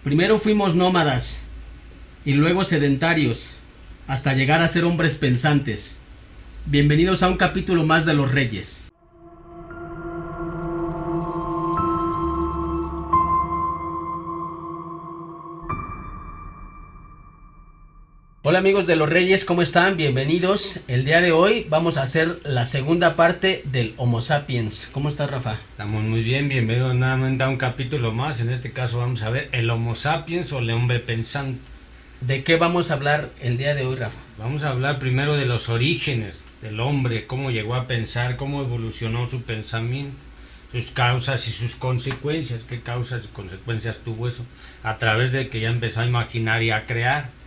Primero fuimos nómadas y luego sedentarios, hasta llegar a ser hombres pensantes. Bienvenidos a un capítulo más de Los Reyes. Hola amigos de Los Reyes, ¿cómo están? Bienvenidos. El día de hoy vamos a hacer la segunda parte del Homo Sapiens. ¿Cómo estás, Rafa? Estamos muy bien, bienvenidos nuevamente a un capítulo más. En este caso vamos a ver el Homo Sapiens o el hombre pensante. ¿De qué vamos a hablar el día de hoy, Rafa? Vamos a hablar primero de los orígenes del hombre, cómo llegó a pensar, cómo evolucionó su pensamiento, sus causas y sus consecuencias. ¿Qué causas y consecuencias tuvo eso? A través de que ya empezó a imaginar y a crear.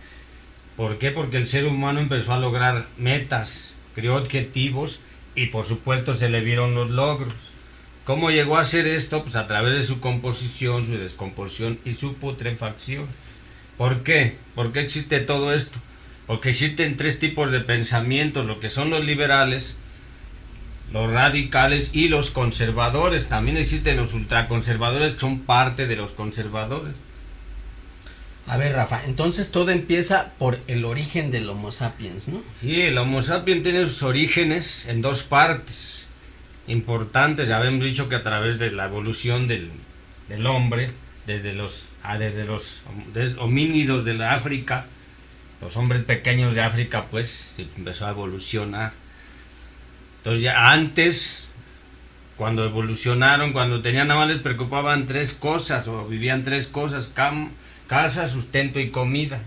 ¿Por qué? Porque el ser humano empezó a lograr metas, creó objetivos y por supuesto se le vieron los logros. ¿Cómo llegó a hacer esto? Pues a través de su composición, su descomposición y su putrefacción. ¿Por qué? ¿Por qué existe todo esto? Porque existen tres tipos de pensamientos, lo que son los liberales, los radicales y los conservadores. También existen los ultraconservadores que son parte de los conservadores. A ver, Rafa, entonces todo empieza por el origen del Homo Sapiens, ¿no? Sí, el Homo Sapiens tiene sus orígenes en dos partes importantes. Ya habíamos dicho que a través de la evolución del hombre, desde los homínidos de la África, los hombres pequeños de África, pues se empezó a evolucionar. Entonces ya antes, cuando evolucionaron, cuando tenían nada más les preocupaban tres cosas, o vivían tres cosas: casa, sustento y comida.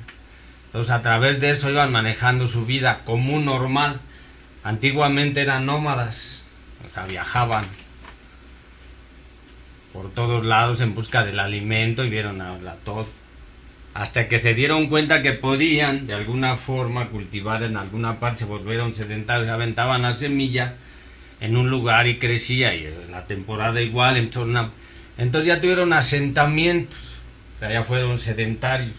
Entonces a través de eso iban manejando su vida común, normal. Antiguamente eran nómadas, o sea, viajaban por todos lados en busca del alimento y vieron a todo. Hasta que se dieron cuenta que podían de alguna forma cultivar en alguna parte, se volvieron sedentarios, aventaban la semilla en un lugar y crecía, y en la temporada igual, entonces ya tuvieron asentamientos. O sea, ya fueron sedentarios,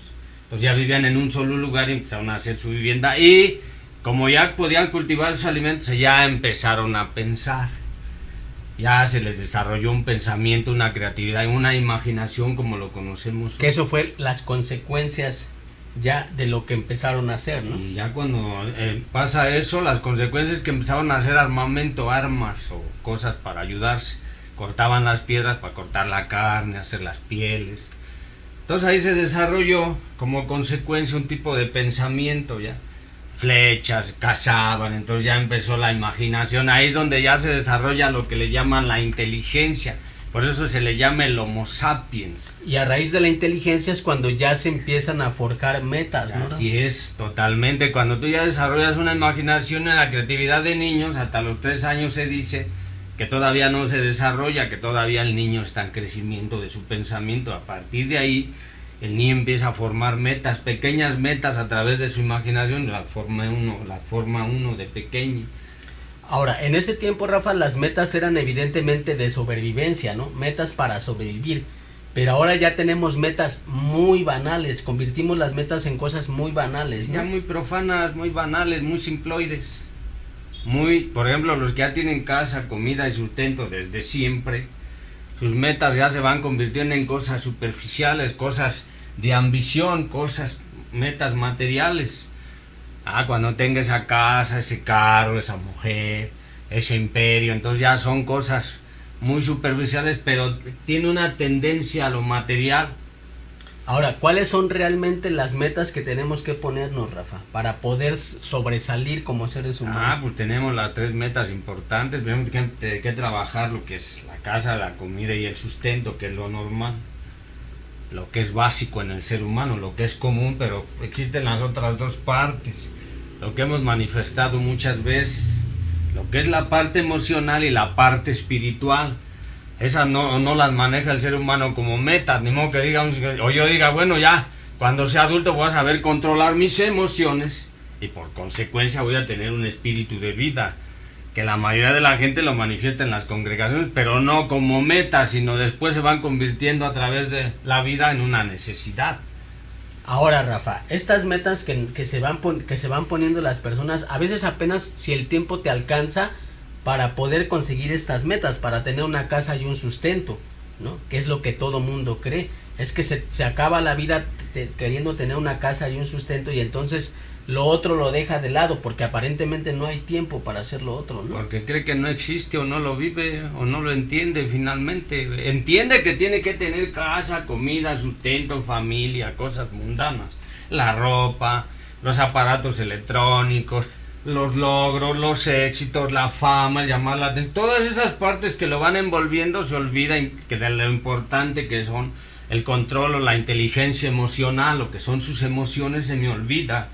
entonces ya vivían en un solo lugar y empezaron a hacer su vivienda, y como ya podían cultivar sus alimentos, ya empezaron a pensar, ya se les desarrolló un pensamiento, una creatividad y una imaginación como lo conocemos. Que eso fue las consecuencias ya de lo que empezaron a hacer, ¿no? Y ya cuando pasa eso, las consecuencias que empezaron a hacer armamento, armas o cosas para ayudarse, cortaban las piedras para cortar la carne, hacer las pieles. Entonces ahí se desarrolló como consecuencia un tipo de pensamiento, ya flechas, cazaban, entonces ya empezó la imaginación. Ahí es donde ya se desarrolla lo que le llaman la inteligencia, por eso se le llama el Homo Sapiens. Y a raíz de la inteligencia es cuando ya se empiezan a forjar metas, ¿no? Así es, totalmente. Cuando tú ya desarrollas una imaginación en la creatividad de niños, hasta los 3 años se dice que todavía no se desarrolla, que todavía el niño está en crecimiento de su pensamiento. A partir de ahí, el niño empieza a formar metas, pequeñas metas a través de su imaginación, la forma uno de pequeño. Ahora, en ese tiempo, Rafa, las metas eran evidentemente de sobrevivencia, ¿no? Metas para sobrevivir. Pero ahora ya tenemos metas muy banales, convertimos las metas en cosas muy banales, ¿no? Ya muy profanas, muy banales, muy simploides. Por ejemplo, los que ya tienen casa, comida y sustento desde siempre, sus metas ya se van convirtiendo en cosas superficiales, cosas de ambición, metas materiales. Cuando tenga esa casa, ese carro, esa mujer, ese imperio, entonces ya son cosas muy superficiales, pero tiene una tendencia a lo material. Ahora, ¿cuáles son realmente las metas que tenemos que ponernos, Rafa, para poder sobresalir como seres humanos? Pues tenemos las 3 metas importantes. Tenemos que trabajar lo que es la casa, la comida y el sustento, que es lo normal, lo que es básico en el ser humano, lo que es común, pero existen las otras dos partes, lo que hemos manifestado muchas veces, lo que es la parte emocional y la parte espiritual. Esas no las maneja el ser humano como metas, ni modo que digamos, o yo diga, bueno, ya, cuando sea adulto voy a saber controlar mis emociones y por consecuencia voy a tener un espíritu de vida, que la mayoría de la gente lo manifiesta en las congregaciones, pero no como meta, sino después se van convirtiendo a través de la vida en una necesidad. Ahora, Rafa, estas metas que se van poniendo las personas, a veces apenas si el tiempo te alcanza para poder conseguir estas metas, para tener una casa y un sustento, ¿no? Que es lo que todo mundo cree. Es que se acaba la vida queriendo tener una casa y un sustento, y entonces lo otro lo deja de lado porque aparentemente no hay tiempo para hacer lo otro, ¿no? Porque cree que no existe o no lo vive o no lo entiende finalmente. Entiende que tiene que tener casa, comida, sustento, familia, cosas mundanas. La ropa, los aparatos electrónicos, los logros, los éxitos, la fama, llamar la atención. Todas esas partes que lo van envolviendo se olvida que de lo importante que son el control o la inteligencia emocional, o que son sus emociones, se me olvida.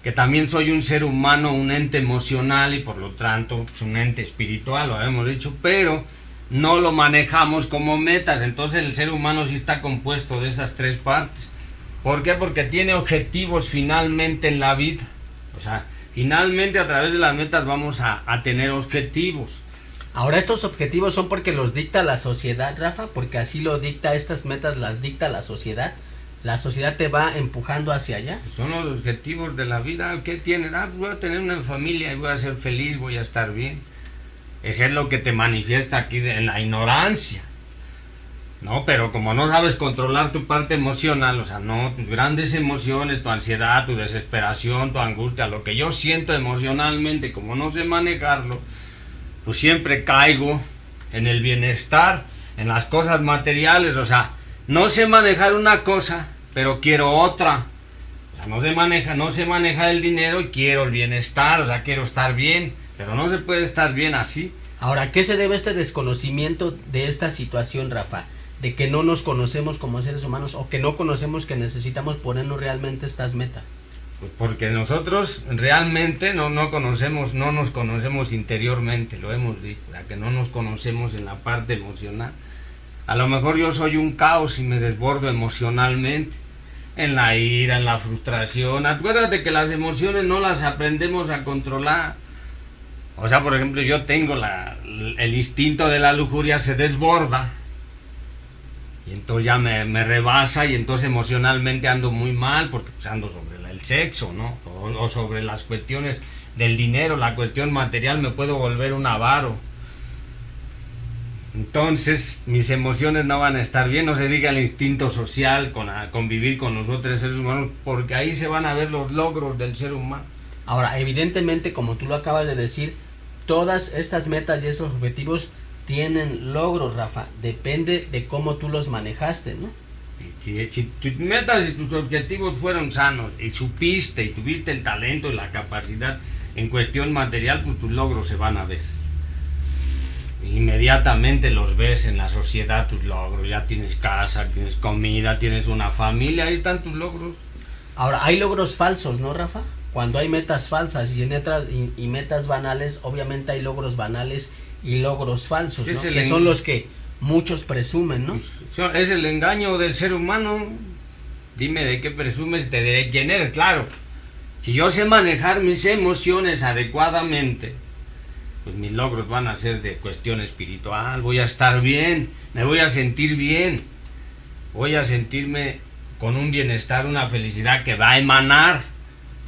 Que también soy un ser humano, un ente emocional y por lo tanto pues, un ente espiritual, lo habíamos dicho, pero no lo manejamos como metas. Entonces el ser humano sí está compuesto de esas tres partes. ¿Por qué? Porque tiene objetivos finalmente en la vida. O sea, finalmente a través de las metas vamos a tener objetivos. Ahora, estos objetivos son porque los dicta la sociedad, Rafa, porque así lo dicta, estas metas las dicta la sociedad. La sociedad te va empujando hacia allá. Son los objetivos de la vida. ¿Qué tienen? Voy a tener una familia y voy a ser feliz, voy a estar bien. Ese es lo que te manifiesta aquí en la ignorancia. No, pero como no sabes controlar tu parte emocional, o sea, no, tus grandes emociones, tu ansiedad, tu desesperación, tu angustia, lo que yo siento emocionalmente, como no sé manejarlo, pues siempre caigo en el bienestar, en las cosas materiales. O sea, no sé manejar una cosa, pero quiero otra. O sea, no sé manejar el dinero y quiero el bienestar, o sea, quiero estar bien, pero no se puede estar bien así. Ahora, ¿a qué se debe este desconocimiento de esta situación, Rafa? De que no nos conocemos como seres humanos, o que no conocemos que necesitamos ponernos realmente estas metas. Pues porque nosotros realmente no nos conocemos interiormente, lo hemos dicho, o sea, que no nos conocemos en la parte emocional. A lo mejor yo soy un caos y me desbordo emocionalmente, en la ira, en la frustración. Acuérdate que las emociones no las aprendemos a controlar. O sea, por ejemplo, yo tengo el instinto de la lujuria, se desborda. Y entonces ya me rebasa, y entonces emocionalmente ando muy mal, porque pues ando sobre el sexo, ¿no? O sobre las cuestiones del dinero, la cuestión material, me puedo volver un avaro. Entonces mis emociones no van a estar bien, no se diga el instinto social, convivir con los otros seres humanos, porque ahí se van a ver los logros del ser humano. Ahora, evidentemente, como tú lo acabas de decir, todas estas metas y esos objetivos tienen logros, Rafa. Depende de cómo tú los manejaste, ¿no? Si tus metas y tus objetivos fueron sanos y supiste y tuviste el talento y la capacidad en cuestión material, pues tus logros se van a ver. Inmediatamente los ves en la sociedad, tus logros. Ya tienes casa, tienes comida, tienes una familia, ahí están tus logros. Ahora, hay logros falsos, ¿no, Rafa? Cuando hay metas falsas y metas banales, obviamente hay logros banales y logros falsos, ¿no? Que son los que muchos presumen, ¿no? Pues, es el engaño del ser humano. Dime de qué presumes, de quién eres. Claro, si yo sé manejar mis emociones adecuadamente, pues mis logros van a ser de cuestión espiritual. Voy a estar bien, me voy a sentir bien, voy a sentirme con un bienestar, una felicidad que va a emanar,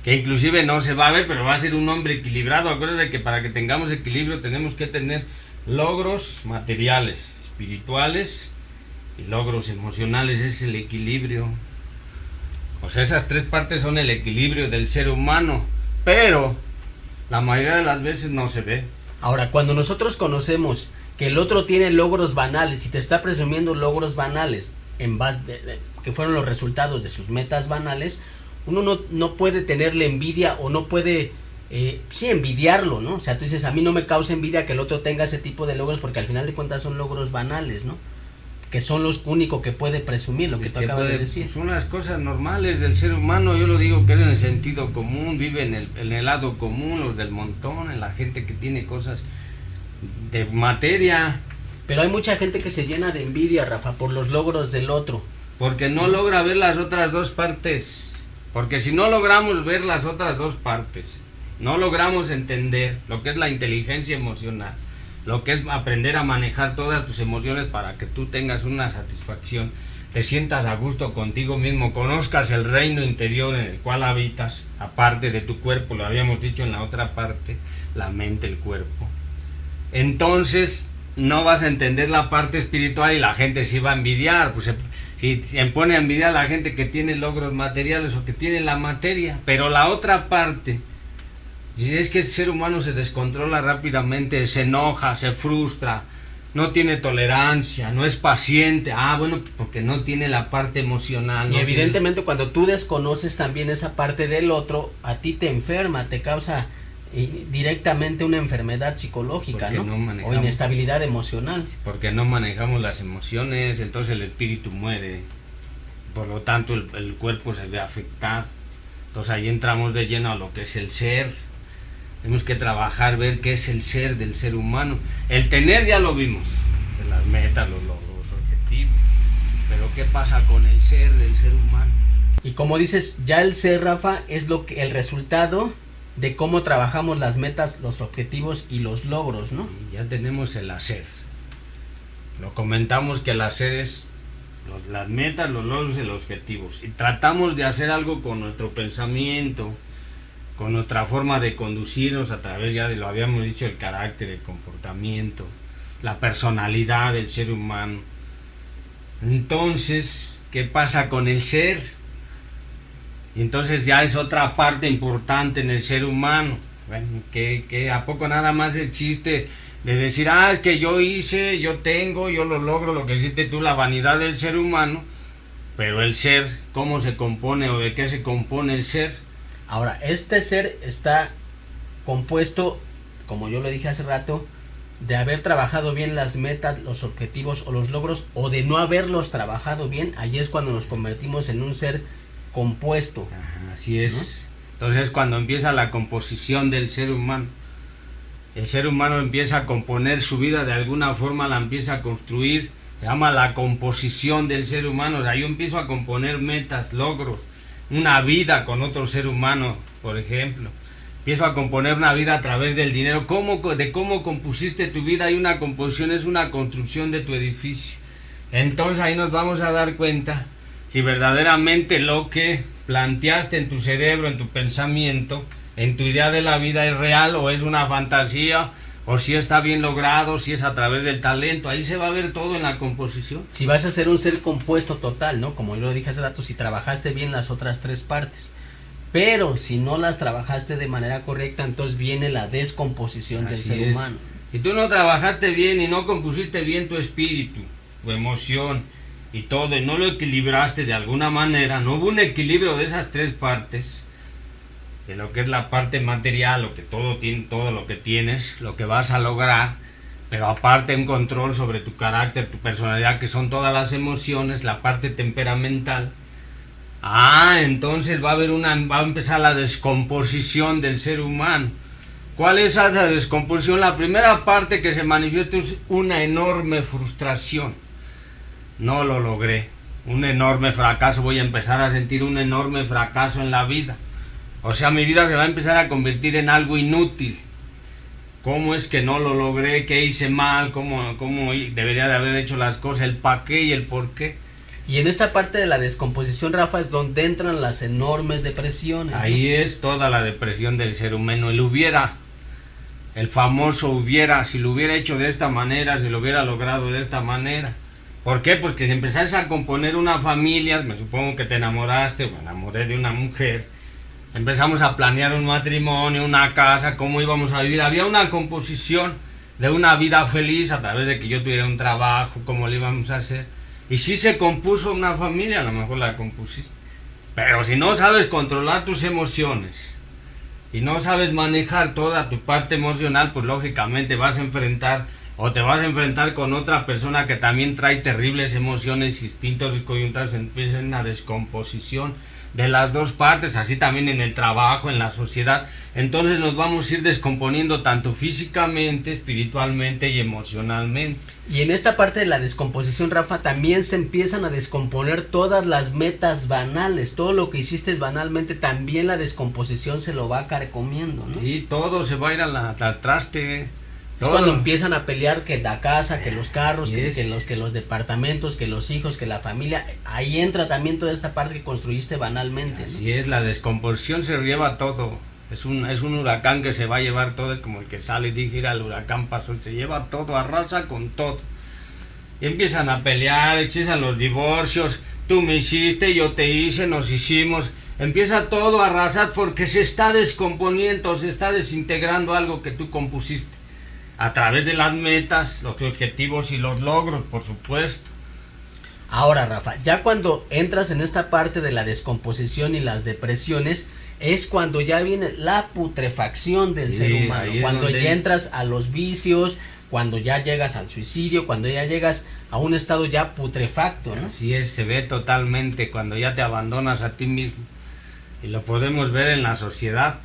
que inclusive no se va a ver, pero va a ser un hombre equilibrado. Acuérdate que para que tengamos equilibrio tenemos que tener logros materiales, espirituales y logros emocionales. Es el equilibrio. O sea, esas tres partes son el equilibrio del ser humano, pero la mayoría de las veces no se ve. Ahora, cuando nosotros conocemos que el otro tiene logros banales y te está presumiendo logros banales en base que fueron los resultados de sus metas banales, uno no puede tenerle envidia, o no puede envidiarlo, ¿no? O sea, tú dices, a mí no me causa envidia que el otro tenga ese tipo de logros, porque al final de cuentas son logros banales, ¿no? Que son los únicos que puede presumir, lo que tú acabas de decir. Son las cosas normales del ser humano. Yo lo digo que es en el sentido común, vive en el lado común, los del montón, en la gente que tiene cosas de materia. Pero hay mucha gente que se llena de envidia, Rafa, por los logros del otro. Porque no logra ver las otras dos partes. Porque si no logramos ver las otras dos partes, no logramos entender lo que es la inteligencia emocional, lo que es aprender a manejar todas tus emociones para que tú tengas una satisfacción, te sientas a gusto contigo mismo, conozcas el reino interior en el cual habitas, aparte de tu cuerpo, lo habíamos dicho en la otra parte, la mente, el cuerpo. Entonces no vas a entender la parte espiritual y la gente se va a envidiar. Pues Si se pone a envidiar a la gente que tiene logros materiales o que tiene la materia, pero la otra parte, si es que el ser humano se descontrola rápidamente, se enoja, se frustra, no tiene tolerancia, no es paciente, bueno, porque no tiene la parte emocional. Y no evidentemente cuando tú desconoces también esa parte del otro, a ti te enferma, te causa directamente una enfermedad psicológica, ¿no? O inestabilidad emocional. Porque no manejamos las emociones, entonces el espíritu muere, por lo tanto el cuerpo se ve afectado. Entonces ahí entramos de lleno a lo que es el ser. Tenemos que trabajar, ver qué es el ser del ser humano. El tener ya lo vimos, de las metas, los objetivos, pero qué pasa con el ser del ser humano. Y como dices, ya el ser, Rafa, es el resultado de cómo trabajamos las metas, los objetivos y los logros, ¿no? Ya tenemos el hacer. Lo comentamos que el hacer es las metas, los logros y los objetivos. Y tratamos de hacer algo con nuestro pensamiento, con nuestra forma de conducirnos a través, ya de lo habíamos dicho, el carácter, el comportamiento, la personalidad del ser humano. Entonces, ¿qué pasa con el ser? Y entonces ya es otra parte importante en el ser humano. Bueno, que a poco nada más el chiste de decir, es que yo hice, yo tengo, yo lo logro, lo que hiciste tú, la vanidad del ser humano. Pero el ser, ¿cómo se compone o de qué se compone el ser? Ahora, este ser está compuesto, como yo le dije hace rato, de haber trabajado bien las metas, los objetivos o los logros, o de no haberlos trabajado bien. Ahí es cuando nos convertimos en un ser compuesto. Así es, ¿no? Entonces cuando empieza la composición del ser humano, el ser humano empieza a componer su vida, de alguna forma la empieza a construir, se llama la composición del ser humano. O sea, yo empiezo a componer metas, logros, una vida con otro ser humano, por ejemplo. Empiezo a componer una vida a través del dinero. De cómo compusiste tu vida, hay una composición, es una construcción de tu edificio. Entonces ahí nos vamos a dar cuenta si verdaderamente lo que planteaste en tu cerebro, en tu pensamiento, en tu idea de la vida es real o es una fantasía, o si está bien logrado, si es a través del talento. Ahí se va a ver todo en la composición. Si vas a ser un ser compuesto total, ¿no? Como yo lo dije hace rato, si trabajaste bien las otras tres partes. Pero si no las trabajaste de manera correcta, entonces viene la descomposición del ser humano. Si tú no trabajaste bien y no compusiste bien tu espíritu, tu emoción y todo, y no lo equilibraste de alguna manera, no hubo un equilibrio de esas tres partes, de lo que es la parte material, lo que todo lo que tienes, lo que vas a lograr, pero aparte un control sobre tu carácter, tu personalidad, que son todas las emociones, la parte temperamental. Entonces va a empezar la descomposición del ser humano. ¿Cuál es esa descomposición? La primera parte que se manifiesta es una enorme frustración. No lo logré, un enorme fracaso, voy a empezar a sentir un enorme fracaso en la vida. O sea, mi vida se va a empezar a convertir en algo inútil. ¿Cómo es que no lo logré? ¿Qué hice mal? ¿Cómo debería de haber hecho las cosas? ¿El para qué y el por qué? Y en esta parte de la descomposición, Rafa, es donde entran las enormes depresiones. Ahí, ¿no? Es toda la depresión del ser humano. El famoso hubiera, si lo hubiera hecho de esta manera, si lo hubiera logrado de esta manera. ¿Por qué? Porque si empezaste a componer una familia, me supongo que te enamoraste, me enamoré de una mujer, empezamos a planear un matrimonio, una casa, cómo íbamos a vivir. Había una composición de una vida feliz a través de que yo tuviera un trabajo, cómo lo íbamos a hacer. Y si se compuso una familia, a lo mejor la compusiste. Pero si no sabes controlar tus emociones y no sabes manejar toda tu parte emocional, pues lógicamente vas a enfrentar con otra persona que también trae terribles emociones, instintos y coyunturas. Empieza una descomposición de las dos partes, así también en el trabajo, en la sociedad. Entonces nos vamos a ir descomponiendo tanto físicamente, espiritualmente y emocionalmente. Y en esta parte de la descomposición, Rafa, también se empiezan a descomponer todas las metas banales. Todo lo que hiciste banalmente, también la descomposición se lo va carcomiendo, ¿no? Sí, todo se va a ir al traste. Es cuando empiezan a pelear que la casa, que los carros, que los departamentos, que los hijos, que la familia. Ahí entra también toda esta parte que construiste banalmente, ¿no? Así es, la descomposición se lleva todo. Es un huracán que se va a llevar todo. Es como el que sale y dice, el huracán pasó, se lleva todo, arrasa con todo. Y empiezan a pelear, empiezan los divorcios, tú me hiciste, yo te hice, nos hicimos. Empieza todo a arrasar porque se está descomponiendo, se está desintegrando algo que tú compusiste. A través de las metas, los objetivos y los logros, por supuesto. Ahora, Rafa, ya cuando entras en esta parte de la descomposición y las depresiones, es cuando ya viene la putrefacción del ser humano, cuando ya entras a los vicios, cuando ya llegas al suicidio, cuando ya llegas a un estado ya putrefacto, ¿no? Así es, se ve totalmente cuando ya te abandonas a ti mismo. Y lo podemos ver en la sociedad.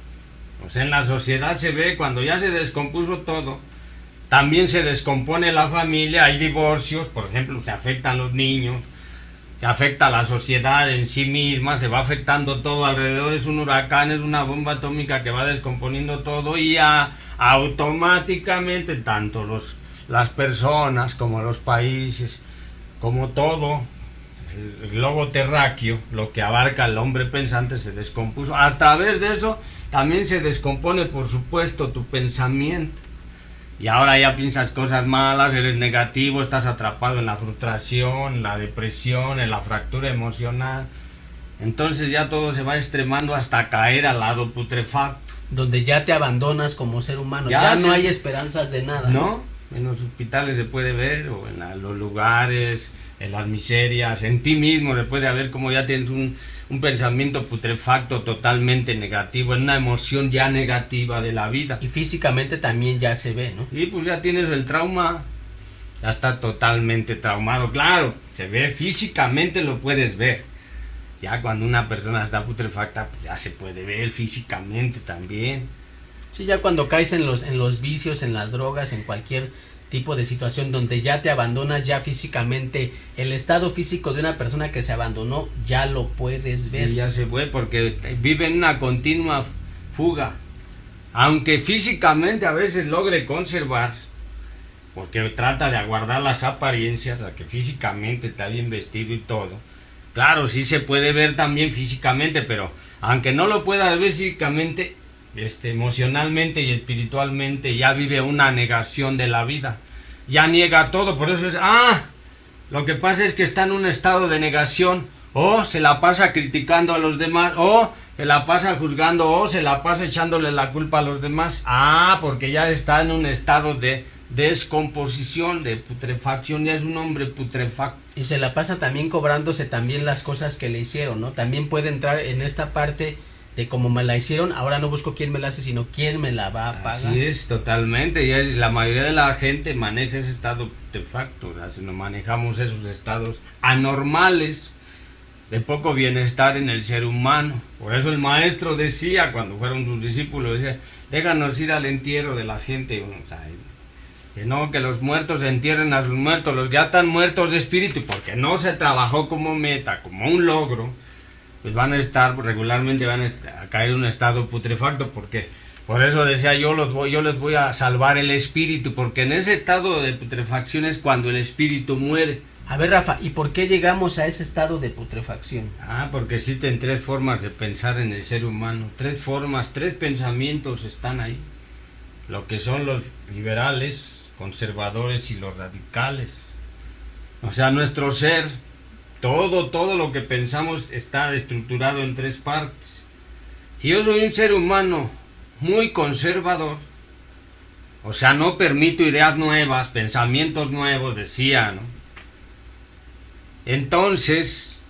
O sea, en la sociedad se ve cuando ya se descompuso todo. También se descompone la familia, hay divorcios, por ejemplo, se afectan los niños, se afecta a la sociedad en sí misma, se va afectando todo alrededor, es un huracán, es una bomba atómica que va descomponiendo todo y automáticamente tanto las personas como los países, como todo, el globo terráqueo, lo que abarca el hombre pensante se descompuso. A través de eso también se descompone, por supuesto, tu pensamiento. Y ahora ya piensas cosas malas, eres negativo, estás atrapado en la frustración, en la depresión, en la fractura emocional. Entonces ya todo se va extremando hasta caer al lado putrefacto. Donde ya te abandonas como ser humano, ya no hay esperanzas de nada. No, en los hospitales se puede ver, o en los lugares, en las miserias, en ti mismo se puede ver como ya tienes un pensamiento putrefacto totalmente negativo, en una emoción ya negativa de la vida. Y físicamente también ya se ve, ¿no? Y pues ya tienes el trauma, ya está totalmente traumado, claro, se ve físicamente, lo puedes ver. Ya cuando una persona está putrefacta, pues ya se puede ver físicamente también. Sí, ya cuando caes en los vicios, en las drogas, en cualquier tipo de situación donde ya te abandonas, ya físicamente, el estado físico de una persona que se abandonó, ya lo puedes ver. Sí, ya se puede, porque vive en una continua fuga. Aunque físicamente a veces logre conservar, porque trata de aguardar las apariencias, a que físicamente está bien vestido y todo. Claro, sí se puede ver también físicamente, pero aunque no lo pueda ver físicamente, emocionalmente y espiritualmente ya vive una negación de la vida. Ya niega todo, por eso es, lo que pasa es que está en un estado de negación, o se la pasa criticando a los demás, o se la pasa juzgando, o se la pasa echándole la culpa a los demás. Porque ya está en un estado de descomposición, de putrefacción, ya es un hombre putrefacto. Y se la pasa también cobrándose también las cosas que le hicieron, ¿no? También puede entrar en esta parte de como me la hicieron, ahora no busco quién me la hace, sino quién me la va a pagar. Así es, totalmente. La mayoría de la gente maneja ese estado putrefacto, o sea, si no manejamos esos estados anormales, de poco bienestar en el ser humano. Por eso el maestro decía, cuando fueron sus discípulos, decía, déjanos ir al entierro de la gente, o sea, que no, que los muertos entierren a sus muertos, los que ya están muertos de espíritu, porque no se trabajó como meta, como un logro, pues van a estar regularmente, van a caer en un estado putrefacto, porque por eso decía yo les voy a salvar el espíritu, porque en ese estado de putrefacción es cuando el espíritu muere. A ver, Rafa, ¿y por qué llegamos a ese estado de putrefacción? Porque existen tres formas de pensar en el ser humano, tres pensamientos están ahí, lo que son los liberales, conservadores y los radicales. O sea, nuestro ser, todo lo que pensamos está estructurado en tres partes. Si yo soy un ser humano muy conservador, o sea, no permito ideas nuevas, pensamientos nuevos, decía, ¿no? Entonces,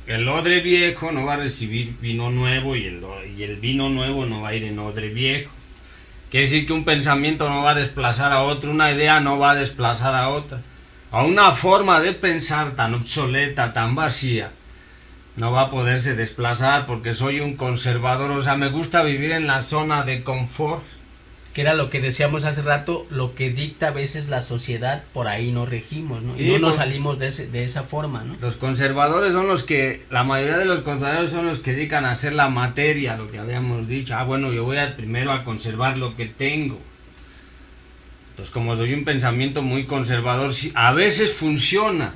el odre viejo no va a recibir vino nuevo y el vino nuevo no va a ir en odre viejo. Quiere decir que un pensamiento no va a desplazar a otro, una idea no va a desplazar a otra. A una forma de pensar tan obsoleta, tan vacía, no va a poderse desplazar porque soy un conservador. O sea, me gusta vivir en la zona de confort. Que era lo que decíamos hace rato, lo que dicta a veces la sociedad, por ahí nos regimos, ¿no? Y no nos salimos de esa forma, ¿no? Los conservadores son los que, la mayoría de los conservadores son los que dedican a hacer la materia, lo que habíamos dicho. Bueno, yo voy primero a conservar lo que tengo. Entonces, como soy un pensamiento muy conservador, a veces funciona,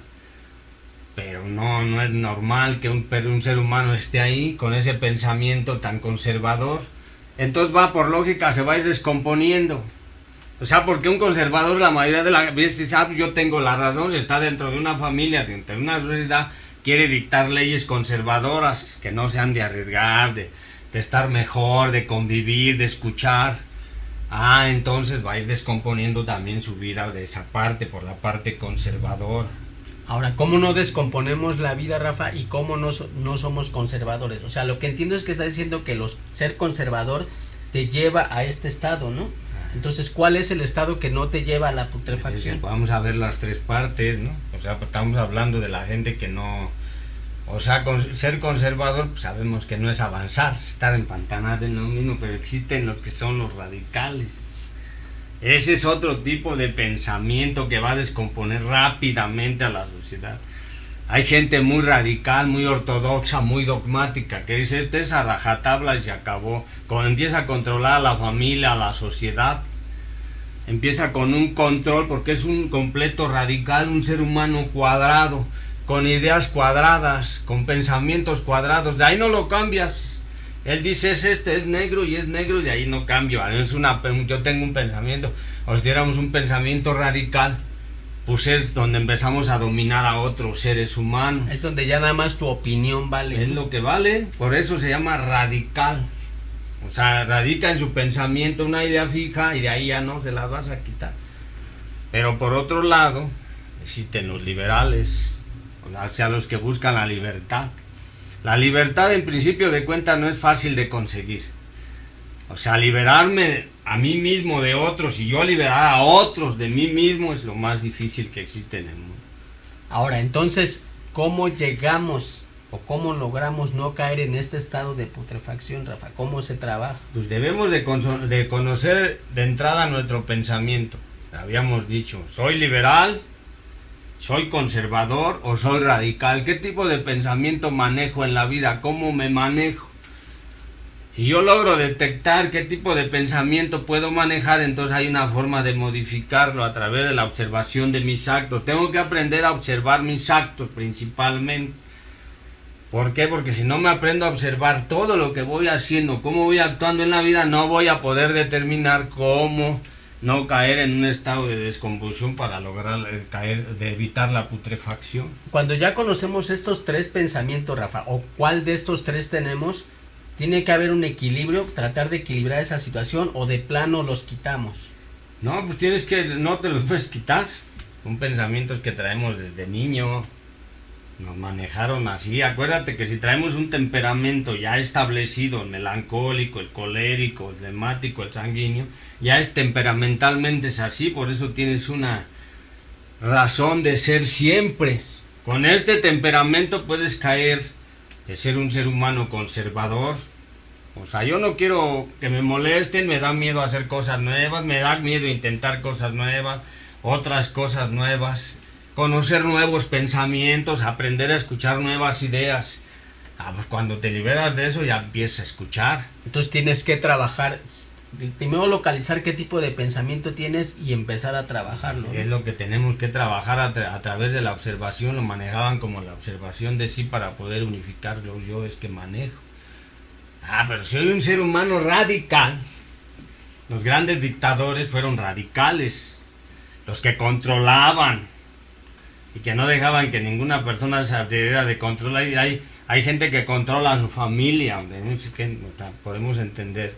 pero no es normal que un ser humano esté ahí con ese pensamiento tan conservador. Entonces por lógica se va a ir descomponiendo. O sea, porque un conservador la mayoría de las veces dice, yo tengo la razón, si está dentro de una familia, dentro de una sociedad, quiere dictar leyes conservadoras que no sean de arriesgar, de estar mejor, de convivir, de escuchar. Entonces va a ir descomponiendo también su vida de esa parte, por la parte conservadora. Ahora, ¿cómo no descomponemos la vida, Rafa, y cómo no somos conservadores? O sea, lo que entiendo es que está diciendo que ser conservador te lleva a este estado, ¿no? Entonces, ¿cuál es el estado que no te lleva a la putrefacción? Vamos a ver las tres partes, ¿no? O sea, estamos hablando de la gente que no... O sea, ser conservador, pues sabemos que no es avanzar, estar empantanado en lo mismo, pero existen los que son los radicales. Ese es otro tipo de pensamiento que va a descomponer rápidamente a la sociedad. Hay gente muy radical, muy ortodoxa, muy dogmática, que dice, este es a rajatabla y se acabó. Empieza a controlar a la familia, a la sociedad. Empieza con un control porque es un completo radical, un ser humano cuadrado, con ideas cuadradas, con pensamientos cuadrados. De ahí no lo cambias. Él dice, es negro y de ahí no cambio. Yo tengo un pensamiento, os diéramos un pensamiento radical, pues es donde empezamos a dominar a otros seres humanos. Es donde ya nada más tu opinión vale. Es lo que vale, por eso se llama radical. O sea, radica en su pensamiento una idea fija y de ahí ya no se la vas a quitar. Pero por otro lado, existen los liberales, o sea, los que buscan la libertad. La libertad en principio de cuentas no es fácil de conseguir. O sea, liberarme a mí mismo de otros y yo liberar a otros de mí mismo es lo más difícil que existe en el mundo. Ahora, entonces, ¿cómo llegamos o cómo logramos no caer en este estado de putrefacción, Rafa? ¿Cómo se trabaja? Pues debemos de conocer de entrada nuestro pensamiento. Habíamos dicho, soy liberal, soy conservador o soy radical. ¿Qué tipo de pensamiento manejo en la vida? ¿Cómo me manejo? Si yo logro detectar qué tipo de pensamiento puedo manejar, entonces hay una forma de modificarlo a través de la observación de mis actos. Tengo que aprender a observar mis actos principalmente. ¿Por qué? Porque si no me aprendo a observar todo lo que voy haciendo, cómo voy actuando en la vida, no voy a poder determinar cómo no caer en un estado de descomposición para lograr evitar la putrefacción. Cuando ya conocemos estos tres pensamientos, Rafa, o cuál de estos tres tenemos, tiene que haber un equilibrio, tratar de equilibrar esa situación, o de plano los quitamos. No, pues no te los puedes quitar. Son pensamientos que traemos desde niño, nos manejaron así. Acuérdate que si traemos un temperamento ya establecido, el melancólico, el colérico, el flemático, el sanguíneo, ya es temperamentalmente es así, por eso tienes una razón de ser siempre. Con este temperamento puedes caer de ser un ser humano conservador. O sea, yo no quiero que me molesten, me da miedo hacer cosas nuevas, me da miedo intentar cosas nuevas, otras cosas nuevas, conocer nuevos pensamientos, aprender a escuchar nuevas ideas. Pues cuando te liberas de eso ya empiezas a escuchar. Entonces tienes que trabajar, primero localizar qué tipo de pensamiento tienes y empezar a trabajarlo, ¿no? Es lo que tenemos que trabajar a través de la observación. Lo manejaban como la observación de sí para poder unificar los yoes que manejo. Pero soy un ser humano radical. Los grandes dictadores fueron radicales, los que controlaban y que no dejaban que ninguna persona se atreviera de controlar. Y hay gente que controla a su familia. Podemos entender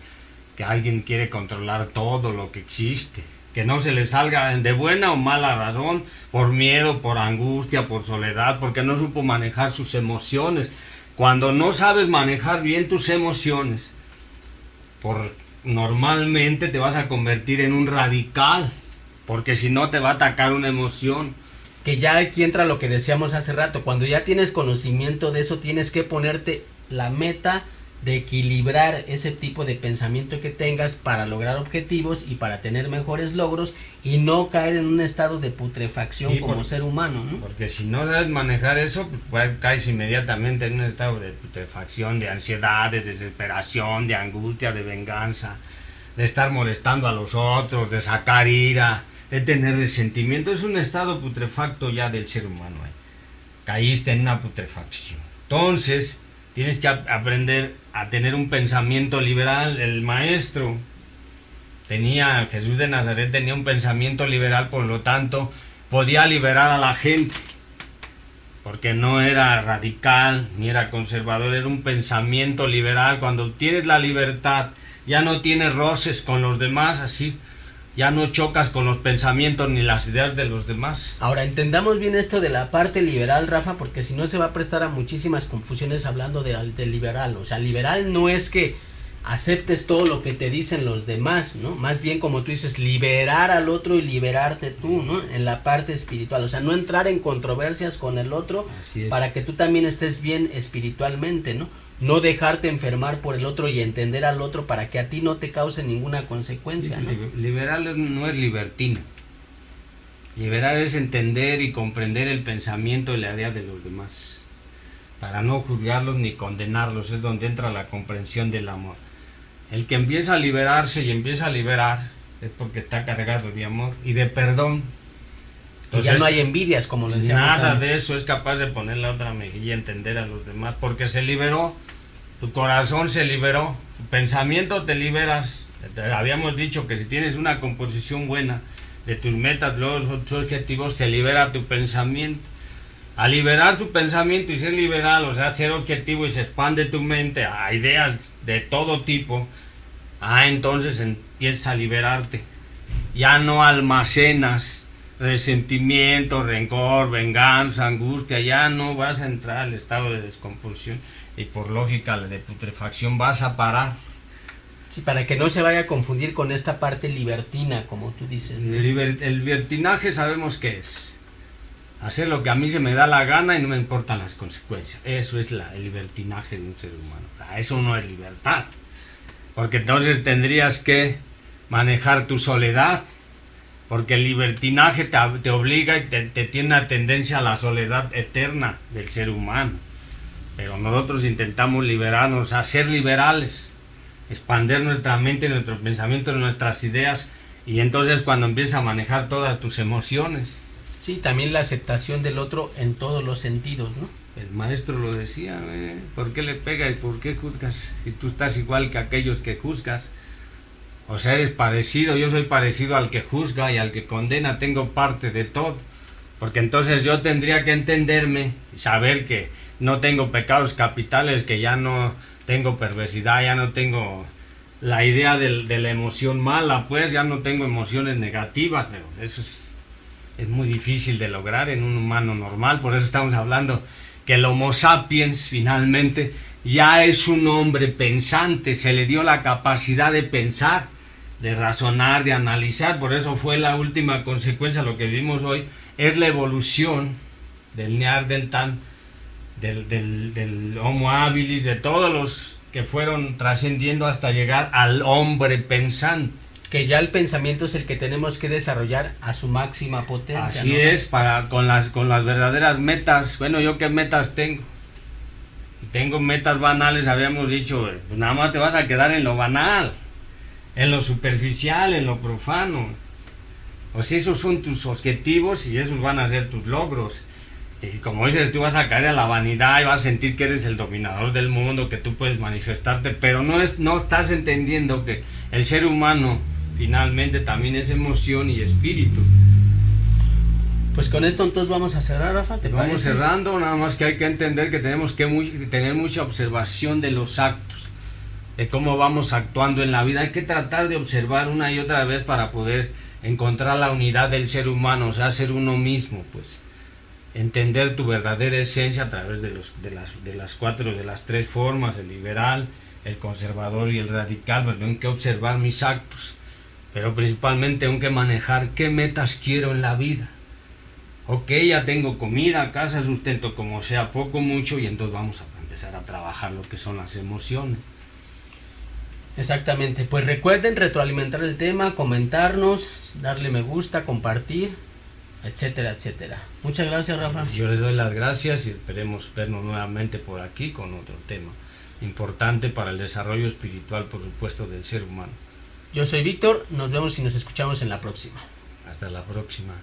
que alguien quiere controlar todo lo que existe, que no se le salga de buena o mala razón, por miedo, por angustia, por soledad, porque no supo manejar sus emociones. Cuando no sabes manejar bien tus emociones, normalmente te vas a convertir en un radical, porque si no te va a atacar una emoción. Que ya aquí entra lo que decíamos hace rato, cuando ya tienes conocimiento de eso, tienes que ponerte la meta de equilibrar ese tipo de pensamiento que tengas para lograr objetivos y para tener mejores logros y no caer en un estado de putrefacción como ser humano, ¿no? Porque si no sabes manejar eso, pues caes inmediatamente en un estado de putrefacción, de ansiedad, de desesperación, de angustia, de venganza, de estar molestando a los otros, de sacar ira, de tener resentimiento. Es un estado putrefacto ya del ser humano. Caíste en una putrefacción. Entonces tienes que aprender a tener un pensamiento liberal. El maestro Jesús de Nazaret tenía un pensamiento liberal, por lo tanto podía liberar a la gente. porque no era radical ni era conservador, era un pensamiento liberal. Cuando tienes la libertad, ya no tienes roces con los demás, así ya no chocas con los pensamientos ni las ideas de los demás. Ahora, entendamos bien esto de la parte liberal, Rafa, porque si no se va a prestar a muchísimas confusiones hablando de liberal. O sea, liberal no es que aceptes todo lo que te dicen los demás, ¿no? Más bien, como tú dices, liberar al otro y liberarte tú, ¿no? En la parte espiritual, o sea, no entrar en controversias con el otro para que tú también estés bien espiritualmente, ¿no? No dejarte enfermar por el otro y entender al otro para que a ti no te cause ninguna consecuencia, ¿no? Liberal no es libertino. Liberal es entender y comprender el pensamiento y la idea de los demás, para no juzgarlos ni condenarlos. Es donde entra la comprensión del amor. El que empieza a liberarse y empieza a liberar es porque está cargado de amor y de perdón. Entonces, ya no hay envidias, como lo decíamos. Nada también de eso es capaz de poner la otra mejilla y entender a los demás, porque se liberó, tu corazón se liberó, tu pensamiento te liberas. Habíamos dicho que si tienes una composición buena de tus metas, luego tus objetivos, se libera tu pensamiento. Al liberar tu pensamiento y ser liberal, o sea, ser objetivo, y se expande tu mente a ideas de todo tipo, entonces empiezas a liberarte. Ya no almacenas resentimiento, rencor, venganza, angustia, ya no vas a entrar al estado de descomposición y por lógica de putrefacción vas a parar. Sí, para que no se vaya a confundir con esta parte libertina, como tú dices, ¿no? El libertinaje sabemos qué es. Hacer lo que a mí se me da la gana y no me importan las consecuencias. Eso es el libertinaje de un ser humano. Eso no es libertad. Porque entonces tendrías que manejar tu soledad. Porque el libertinaje te obliga y te tiene una tendencia a la soledad eterna del ser humano. Pero nosotros intentamos liberarnos, a ser liberales. Expander nuestra mente, nuestro pensamiento, nuestras ideas. Y entonces cuando empiezas a manejar todas tus emociones. Sí, también la aceptación del otro en todos los sentidos, ¿no? El maestro lo decía, ¿por qué le pegas y por qué juzgas? Si tú estás igual que aquellos que juzgas. O sea, eres parecido, yo soy parecido al que juzga y al que condena, tengo parte de todo. Porque entonces yo tendría que entenderme y saber que no tengo pecados capitales, que ya no tengo perversidad, ya no tengo la idea de la emoción mala, pues ya no tengo emociones negativas, pero eso es muy difícil de lograr en un humano normal. Por eso estamos hablando que el Homo sapiens finalmente ya es un hombre pensante, se le dio la capacidad de pensar, de razonar, de analizar. Por eso fue la última consecuencia, lo que vimos hoy, es la evolución del Neandertal, del Homo habilis, de todos los que fueron trascendiendo hasta llegar al hombre pensante. Que ya el pensamiento es el que tenemos que desarrollar a su máxima potencia. Así, ¿no? Es, con las verdaderas metas. Bueno, ¿yo qué metas tengo? Tengo metas banales, habíamos dicho, pues nada más te vas a quedar en lo banal, en lo superficial, en lo profano. O si esos son tus objetivos y esos van a ser tus logros. Y como dices, tú vas a caer a la vanidad y vas a sentir que eres el dominador del mundo, que tú puedes manifestarte, pero no estás entendiendo que el ser humano finalmente también es emoción y espíritu. Pues con esto entonces vamos a cerrar, Rafa, ¿te Vamos parece? cerrando, nada más que hay que entender que tenemos que tener mucha observación de los actos, de cómo vamos actuando en la vida. Hay que tratar de observar una y otra vez para poder encontrar la unidad del ser humano, o sea, ser uno mismo, pues. Entender tu verdadera esencia a través de las tres formas, el liberal, el conservador y el radical. Pero tengo que observar mis actos, pero principalmente tengo que manejar qué metas quiero en la vida. Ok, ya tengo comida, casa, sustento, como sea, poco, mucho, y entonces vamos a empezar a trabajar lo que son las emociones. Exactamente, pues recuerden retroalimentar el tema, comentarnos, darle me gusta, compartir, etcétera, etcétera. Muchas gracias, Rafa. Yo les doy las gracias y esperemos vernos nuevamente por aquí con otro tema importante para el desarrollo espiritual, por supuesto, del ser humano. Yo soy Víctor, nos vemos y nos escuchamos en la próxima. Hasta la próxima.